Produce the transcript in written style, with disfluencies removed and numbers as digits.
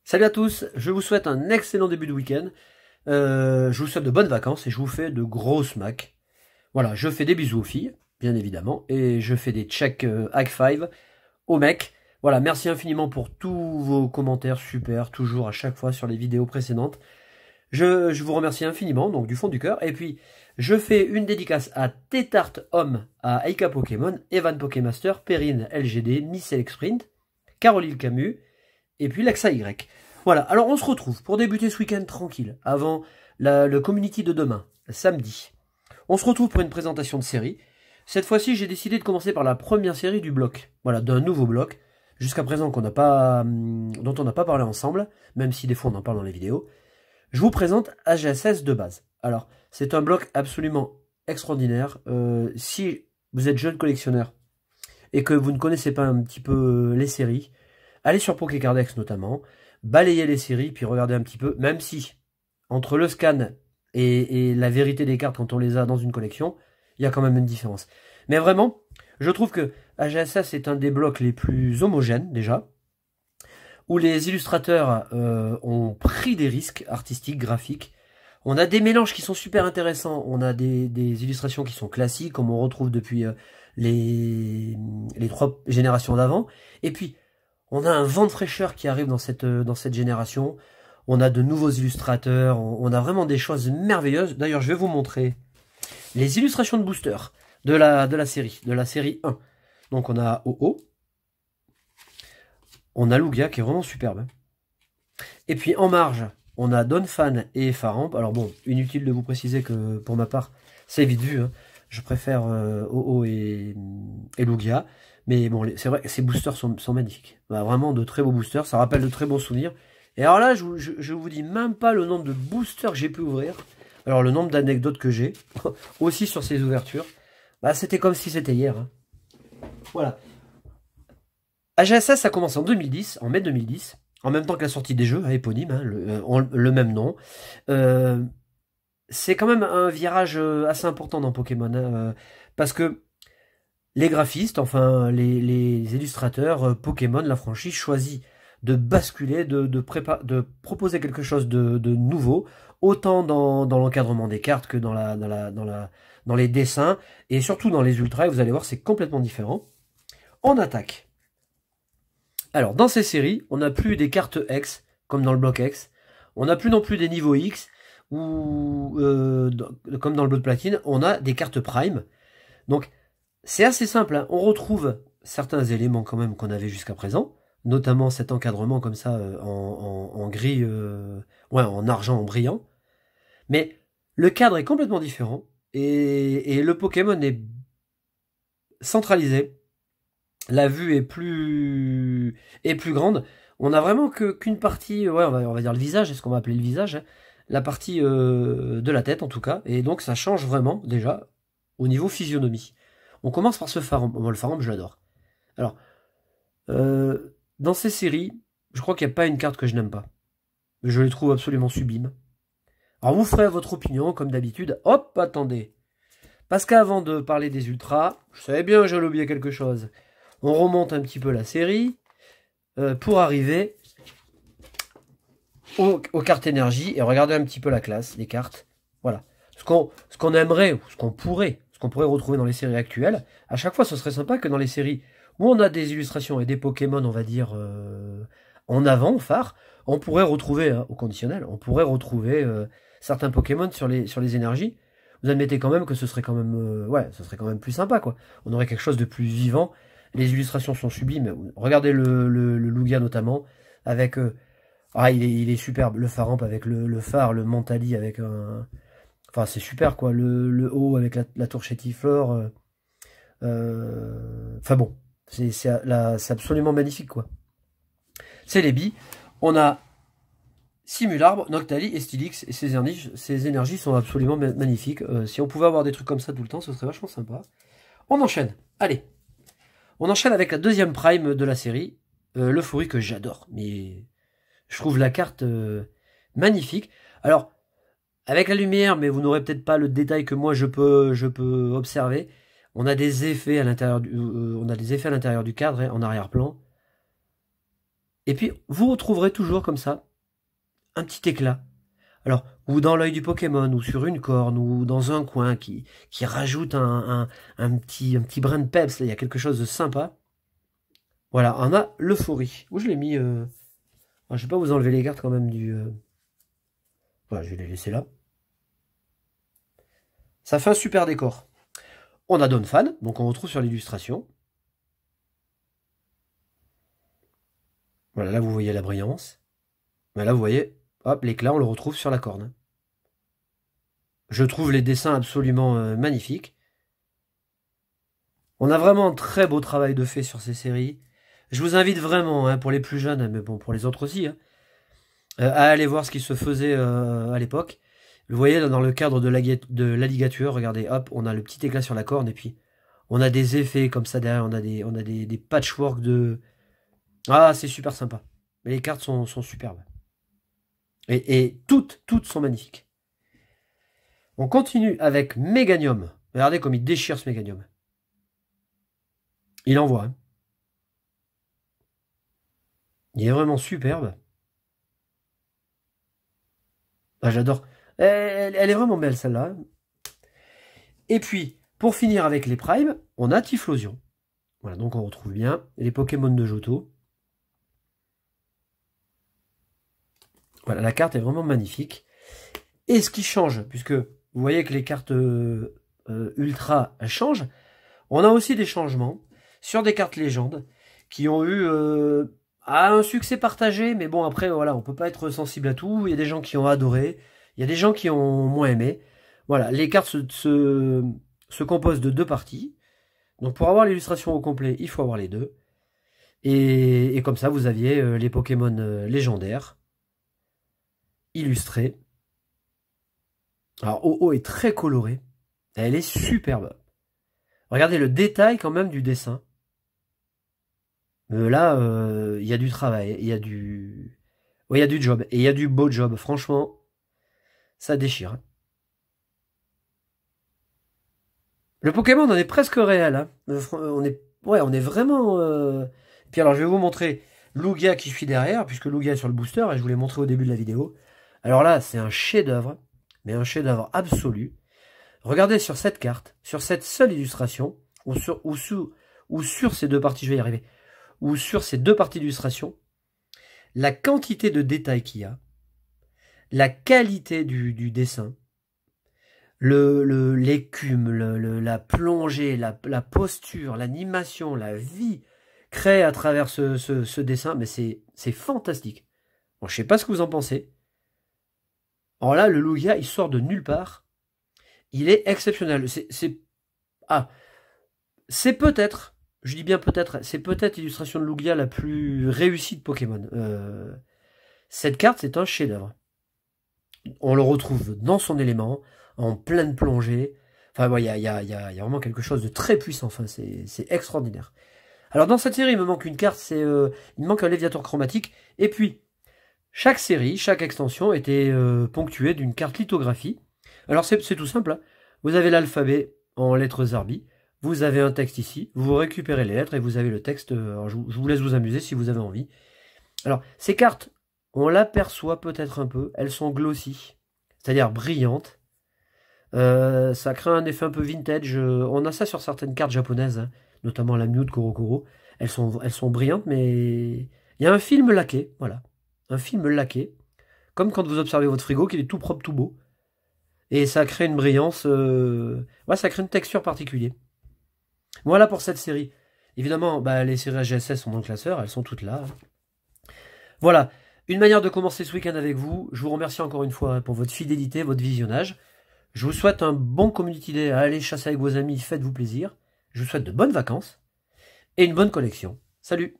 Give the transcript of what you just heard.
Salut à tous, je vous souhaite un excellent début de week-end. Je vous souhaite de bonnes vacances et je vous fais de gros smacks. Voilà, je fais des bisous aux filles, bien évidemment, et je fais des check high five aux mecs. Voilà, merci infiniment pour tous vos commentaires, super, toujours à chaque fois sur les vidéos précédentes. Je vous remercie infiniment, donc du fond du cœur. Et puis, je fais une dédicace à Tétart Homme, à Aika Pokémon, Evan Pokémaster, Perrine LGD, Miss Elec Sprint, Caroline Camus, et puis Lexa Y. Voilà, alors on se retrouve pour débuter ce week-end tranquille, avant le community de demain, samedi. On se retrouve pour une présentation de série. Cette fois-ci, j'ai décidé de commencer par la première série du bloc. Voilà, d'un nouveau bloc, jusqu'à présent dont on n'a pas parlé ensemble, même si des fois on en parle dans les vidéos. Je vous présente AGSS de base. Alors, c'est un bloc absolument extraordinaire. Si vous êtes jeune collectionneur et que vous ne connaissez pas un petit peu les séries, allez sur Pokécardex notamment, balayez les séries, puis regardez un petit peu, même si, entre le scan et la vérité des cartes quand on les a dans une collection, il y a quand même une différence. Mais vraiment, je trouve que AGSS est un des blocs les plus homogènes, déjà, où les illustrateurs ont pris des risques artistiques, graphiques. On a des mélanges qui sont super intéressants, on a des illustrations qui sont classiques, comme on retrouve depuis les 3 générations d'avant, et puis, on a un vent de fraîcheur qui arrive dans cette génération. On a de nouveaux illustrateurs. On a vraiment des choses merveilleuses. D'ailleurs, je vais vous montrer les illustrations de booster de la série 1. Donc, on a OO. On a Lugia qui est vraiment superbe. Et puis, en marge, on a Donphan et Faramp. Alors bon, inutile de vous préciser que, pour ma part, c'est vite vu. Hein. Je préfère OO et Lugia. Mais bon, c'est vrai que ces boosters sont magnifiques. Bah, vraiment de très beaux boosters, ça rappelle de très bons souvenirs. Et alors là, je vous dis même pas le nombre de boosters que j'ai pu ouvrir. Alors le nombre d'anecdotes que j'ai, aussi sur ces ouvertures. Bah, c'était comme si c'était hier. Hein. Voilà. AGSS, ça commence en 2010, en mai 2010, en même temps que la sortie des jeux, éponyme, hein, le même nom. C'est quand même un virage assez important dans Pokémon, hein, parce que les graphistes, enfin les illustrateurs, Pokémon, la franchise, choisit de basculer, de proposer quelque chose de nouveau, autant dans l'encadrement des cartes que dans les dessins, et surtout dans les ultras, et vous allez voir, c'est complètement différent. On attaque. Alors, dans ces séries, on n'a plus des cartes X, comme dans le bloc X, on n'a plus non plus des niveaux X, ou comme dans le bloc platine, on a des cartes Prime. Donc, c'est assez simple, hein. On retrouve certains éléments quand même qu'on avait jusqu'à présent, notamment cet encadrement comme ça en gris, en argent brillant. Mais le cadre est complètement différent et le Pokémon est centralisé. La vue est plus grande. On a vraiment qu'une partie, on va dire le visage, c'est ce qu'on va appeler le visage, hein. La partie de la tête en tout cas, et donc ça change vraiment déjà au niveau physionomie. On commence par ce Faramp. Moi, le Faramp, je l'adore. Alors, dans ces séries, je crois qu'il n'y a pas une carte que je n'aime pas. Je les trouve absolument sublimes. Alors, vous ferez votre opinion, comme d'habitude. Hop, attendez. Parce qu'avant de parler des ultras, je savais bien que j'allais oublier quelque chose. On remonte un petit peu la série pour arriver aux cartes énergie et regarder un petit peu la classe, les cartes. Voilà. Ce qu'on aimerait, ou ce qu'on pourrait retrouver dans les séries actuelles, à chaque fois ce serait sympa que dans les séries où on a des illustrations et des Pokémon, on va dire, en avant, phare, on pourrait retrouver, au conditionnel, on pourrait retrouver certains Pokémon sur les énergies. Vous admettez quand même que ce serait quand même, ce serait quand même plus sympa, quoi. On aurait quelque chose de plus vivant. Les illustrations sont sublimes. Regardez le Lugia notamment, avec, il est superbe. Le Faramp avec le phare, le Mentali avec un... Enfin, c'est super, quoi. Le haut avec la tour Chétiflore. Enfin bon, c'est absolument magnifique, quoi. C'est les billes. On a Simularbre, Noctali et Stylix. Et ces énergies sont absolument magnifiques. Si on pouvait avoir des trucs comme ça tout le temps, ce serait vachement sympa. On enchaîne. Allez. On enchaîne avec la deuxième prime de la série. L'Euphorie que j'adore. Mais je trouve la carte magnifique. Alors, Avec la lumière, mais vous n'aurez peut-être pas le détail que moi je peux observer. On a des effets à l'intérieur du cadre, en arrière-plan. Et puis, vous retrouverez toujours comme ça, un petit éclat. Alors, ou dans l'œil du Pokémon, ou sur une corne, ou dans un coin qui rajoute un petit brin de peps, là, il y a quelque chose de sympa. Voilà, on a l'euphorie. Où je l'ai mis je vais pas vous enlever les cartes quand même du... Voilà, je vais les laisser là. Ça fait un super décor. On a Donphan, donc on retrouve sur l'illustration. Voilà, là vous voyez la brillance. Mais là vous voyez, hop, l'éclat, on le retrouve sur la corne. Je trouve les dessins absolument magnifiques. On a vraiment un très beau travail de fait sur ces séries. Je vous invite vraiment, hein, pour les plus jeunes, mais bon, pour les autres aussi, hein, à aller voir ce qui se faisait à l'époque. Vous voyez, dans le cadre de l'alligature, regardez, hop, on a le petit éclat sur la corne, et puis on a des effets comme ça derrière, on a des patchwork de... Ah, c'est super sympa. Mais les cartes sont superbes. Et toutes sont magnifiques. On continue avec Meganium. Regardez comme il déchire ce Meganium. Il envoie. Hein. Il est vraiment superbe. Ah, j'adore. Elle est vraiment belle celle-là. Et puis, pour finir avec les primes, on a Typhlosion. Voilà, donc on retrouve bien les Pokémon de Johto. Voilà, la carte est vraiment magnifique. Et ce qui change, puisque vous voyez que les cartes ultra elles changent, on a aussi des changements sur des cartes légendes qui ont eu un succès partagé, mais bon après voilà, on peut pas être sensible à tout. Il y a des gens qui ont adoré, il y a des gens qui ont moins aimé. Voilà, les cartes se composent de 2 parties. Donc pour avoir l'illustration au complet, il faut avoir les 2. Et comme ça, vous aviez les Pokémon légendaires illustrés. Alors OO est très colorée, elle est superbe. Regardez le détail quand même du dessin. Là, il y a du travail, il y a du... Oui, il y a du job, et il y a du beau job, franchement, ça déchire. Le Pokémon, on est presque réel, hein. On est vraiment... Puis alors, je vais vous montrer Lugia qui suit derrière, puisque Lugia est sur le booster, et je vous l'ai montré au début de la vidéo. Alors là, c'est un chef-d'œuvre, mais un chef-d'œuvre absolu. Regardez sur cette carte, sur cette seule illustration, ou sur ces 2 parties, je vais y arriver, ou sur ces 2 parties d'illustration, la quantité de détails qu'il y a, la qualité du dessin, l'écume, la plongée, la posture, l'animation, la vie créée à travers ce dessin, mais c'est fantastique. Bon, je sais pas ce que vous en pensez. Alors là, le Lugia, il sort de nulle part. Il est exceptionnel. C'est peut-être, je dis bien peut-être, c'est peut-être l'illustration de Lugia la plus réussie de Pokémon. Cette carte, c'est un chef-d'œuvre. On le retrouve dans son élément, en pleine plongée. Enfin, il y a vraiment quelque chose de très puissant. Enfin, c'est extraordinaire. Alors, dans cette série, il me manque une carte, il me manque un Léviator chromatique. Et puis, chaque série, chaque extension était ponctuée d'une carte lithographie. Alors, c'est tout simple. Hein. Vous avez l'alphabet en lettres Zarbi. Vous avez un texte ici. Vous récupérez les lettres et vous avez le texte. Alors, je vous laisse vous amuser si vous avez envie. Alors, ces cartes, on l'aperçoit peut-être un peu. Elles sont glossy, c'est-à-dire brillantes. Ça crée un effet un peu vintage. On a ça sur certaines cartes japonaises, hein, notamment la Mew de Korokoro. Elles sont brillantes, mais il y a un film laqué, voilà. Un film laqué. Comme quand vous observez votre frigo, qu'il est tout propre, tout beau. Et ça crée une brillance... ça crée une texture particulière. Voilà pour cette série. Évidemment, les séries AGSS sont dans le classeur, elles sont toutes là. Voilà, une manière de commencer ce week-end avec vous. Je vous remercie encore une fois pour votre fidélité, votre visionnage. Je vous souhaite un bon Community Day à aller chasser avec vos amis, faites-vous plaisir. Je vous souhaite de bonnes vacances et une bonne collection. Salut!